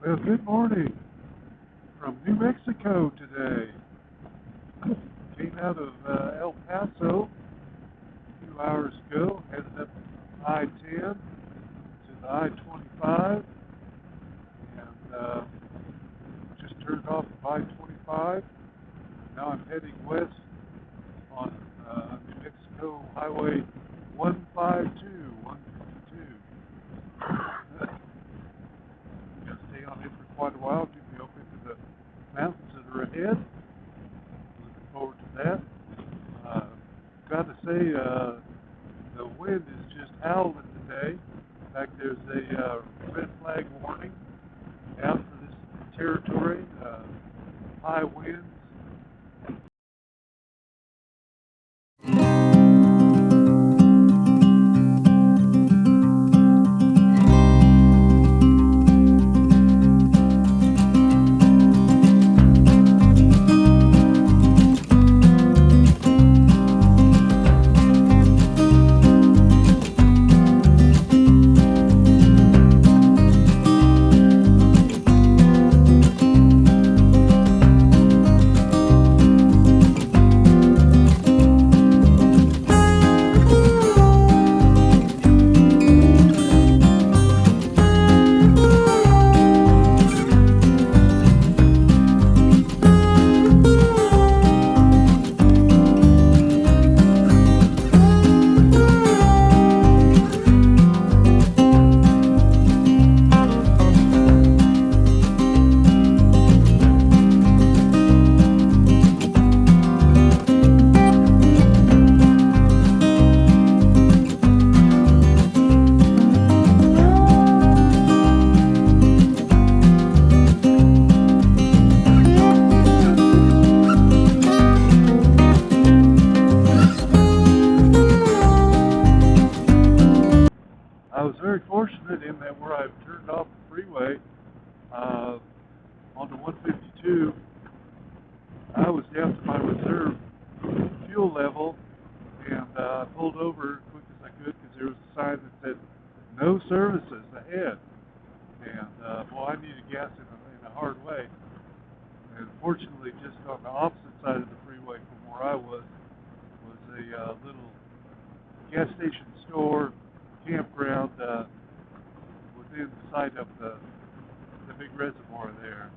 Well, good morning from New Mexico today. Came out of El Paso a few hours ago, headed up I-10 to the I-25, and just turned off of I-25. Now I'm heading west on New Mexico Highway 152, 152. Gonna stay on it for quite a while, get me up into the mountains that are ahead. Looking forward to that. Got to say, the wind is just howling today. In fact, there's a red flag warning out for this territory. High winds. I was very fortunate in that where I've turned off the freeway onto 152, I was down to my reserve fuel level, and I pulled over as quick as I could because there was a sign that said no services ahead. And boy, I needed gas in a hard way. And fortunately, just on the opposite side of the freeway from where I was a little gas station store campground within sight of the big reservoir there.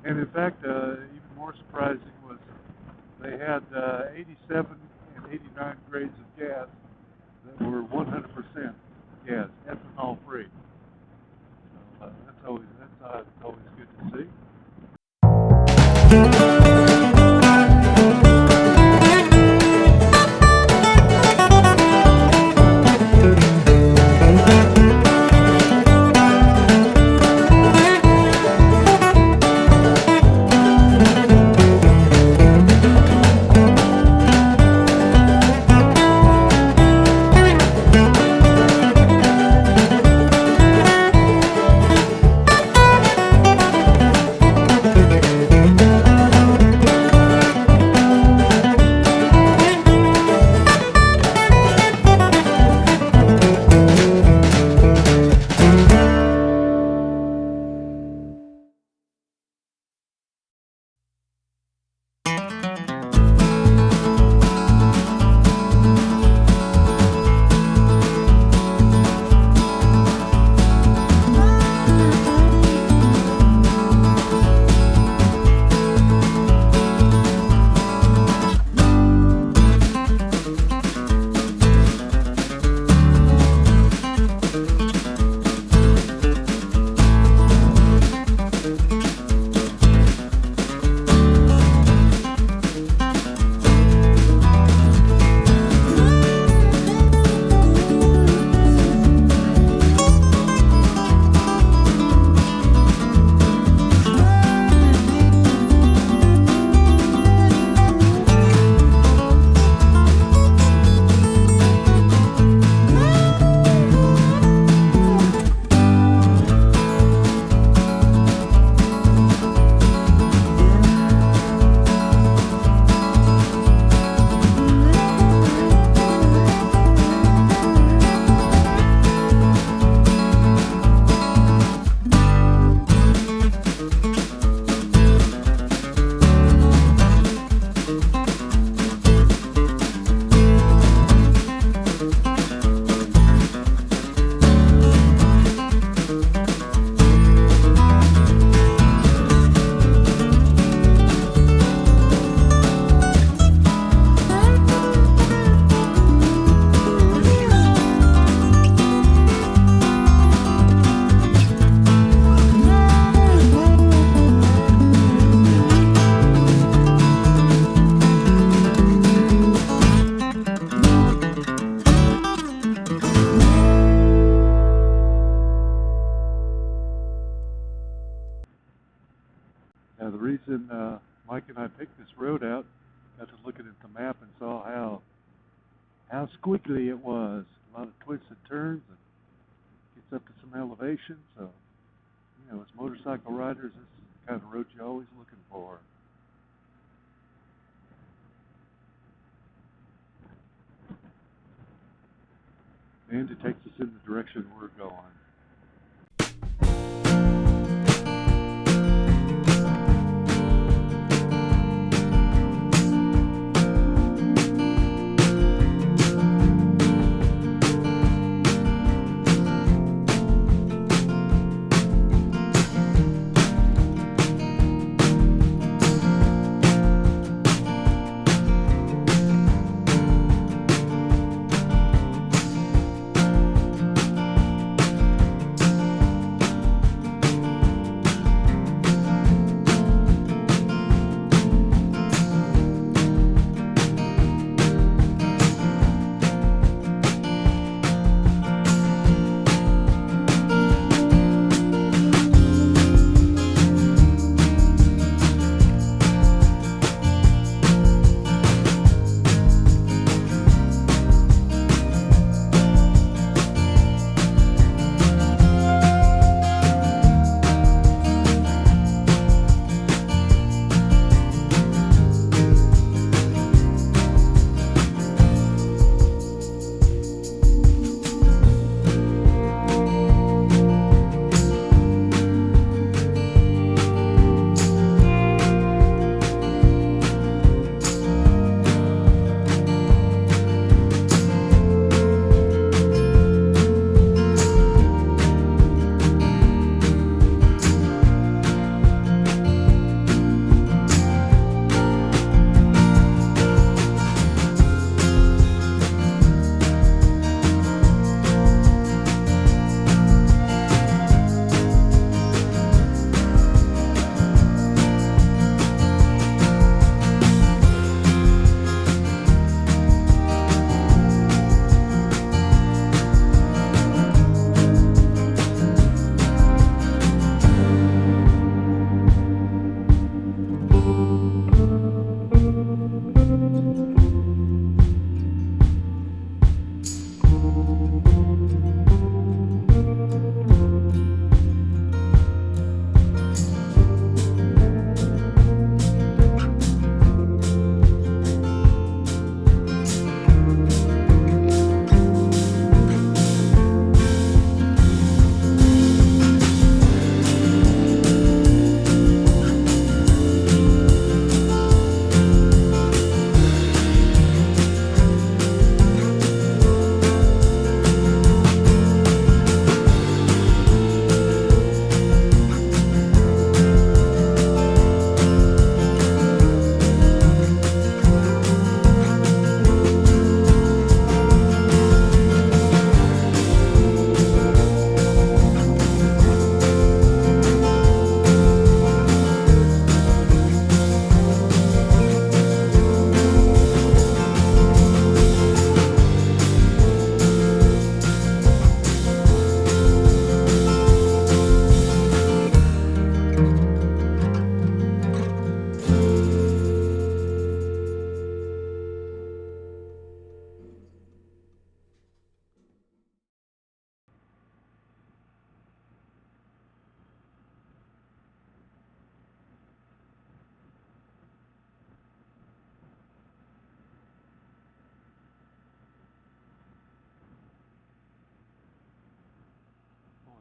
And in fact, even more surprising was they had 87 and 89 grades of gas that were 100% gas, ethanol free. So that's always good to see. The reason Mike and I picked this road out, got to looking at the map and saw how squiggly it was. A lot of twists and turns, and gets up to some elevation. So, as motorcycle riders, this is the kind of road you're always looking for. And it takes us in the direction we're going.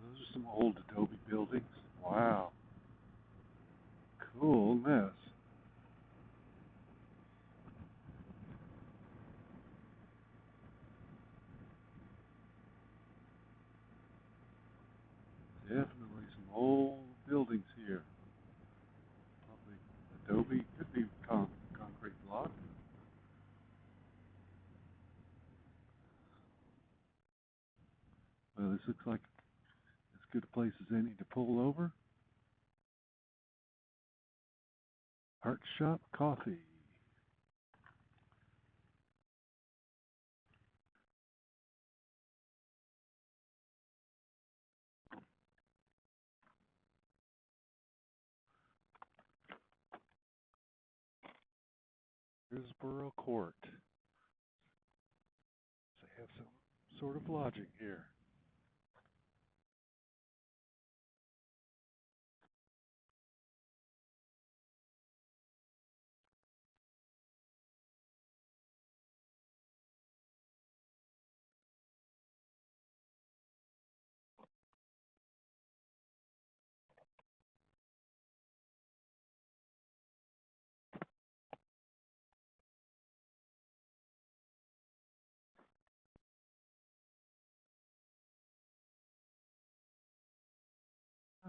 Those are some old adobe buildings. Wow. Coolness. Definitely some old buildings here. Probably adobe, could be concrete block. Well, this looks like as good a place as any to pull over. Art Shop Coffee. Hillsboro Court. They have some sort of lodging here.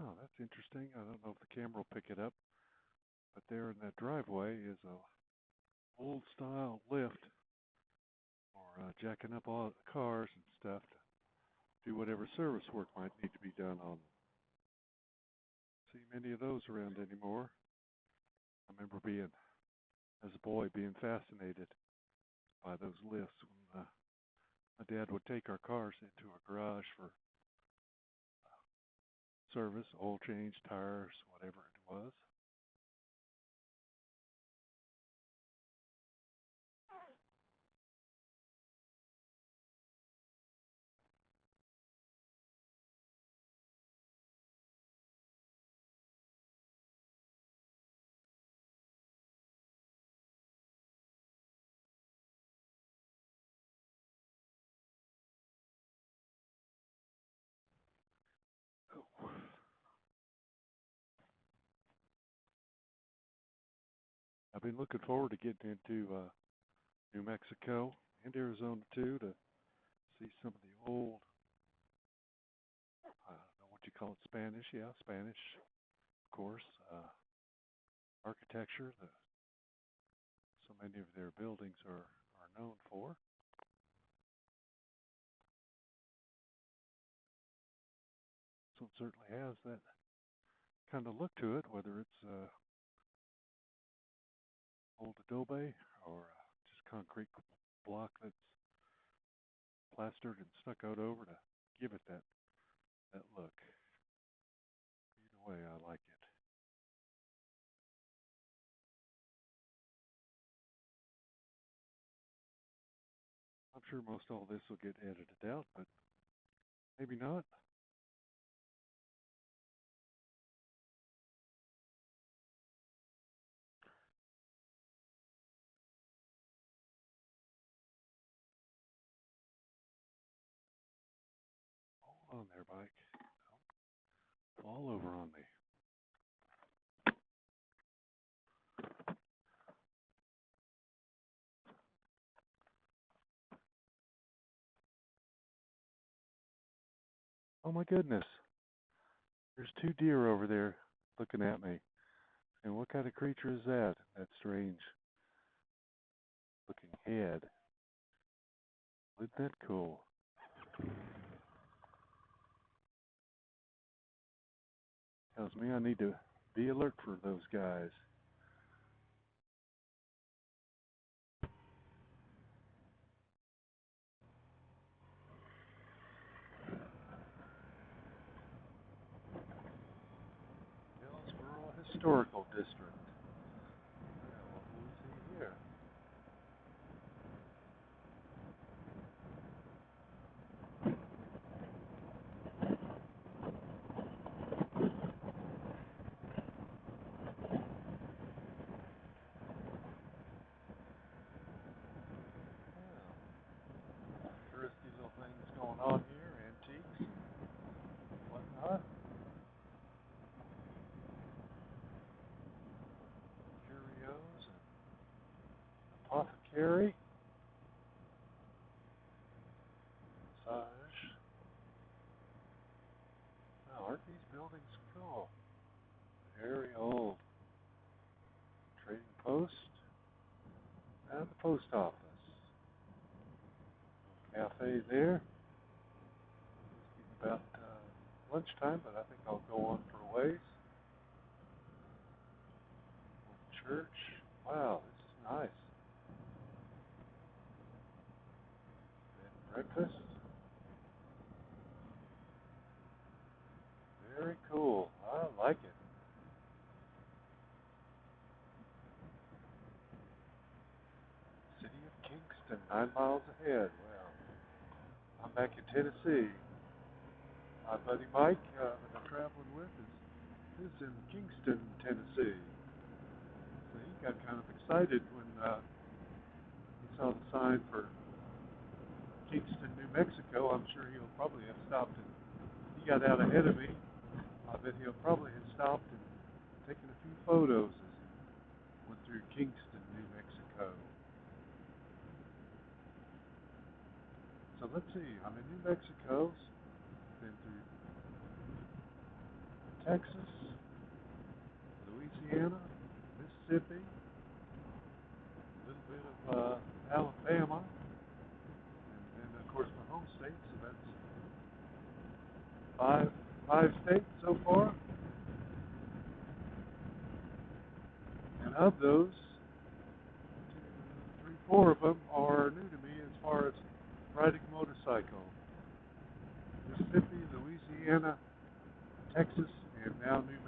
Oh, that's interesting. I don't know if the camera will pick it up, but there in that driveway is a old style lift for jacking up all the cars and stuff to do whatever service work might need to be done on them. See many of those around anymore. I remember as a boy, being fascinated by those lifts when my dad would take our cars into a garage for service, oil change, tires, whatever it was. Oh. I've been looking forward to getting into New Mexico and Arizona too, to see some of the old, I don't know what you call it, Spanish, yeah, Spanish, of course, architecture that so many of their buildings are known for. This one certainly has that kind of look to it, whether it's old adobe or just concrete block that's plastered and stuccoed over to give it that look. Either way, I like it. I'm sure most all this will get edited out, but maybe not. Hold on there, bike. Don't fall over on me. Oh my goodness. There's two deer over there looking at me. And what kind of creature is that? That strange looking head. Isn't that cool? Tells me I need to be alert for those guys. Hillsboro Historical District. Well, what do we see here? Touristy little things going on here, antiques and whatnot. Curios and apothecary. Massage. Wow, aren't these buildings cool? Very old. Trading post and the post office. Cafe there. It's about lunchtime, but I think I'll go on for a ways. Church. Wow, this is nice. Bed and breakfast. Very cool. I like it. 9 miles ahead. Well, I'm back in Tennessee. My buddy Mike that I'm traveling with is in Kingston, Tennessee. So he got kind of excited when he saw the sign for Kingston, New Mexico. I'm sure he'll probably have stopped and he got out ahead of me. I bet he'll probably have stopped and taken a few photos as he went through Kingston, New Mexico. So let's see, I'm in New Mexico, been through Texas, Louisiana, Mississippi, a little bit of Alabama, and then of course my home state, so that's five states so far. And of those, 2, 3, 4 of them are new to me as far as riding a motorcycle. Mississippi, Louisiana, Texas, and now New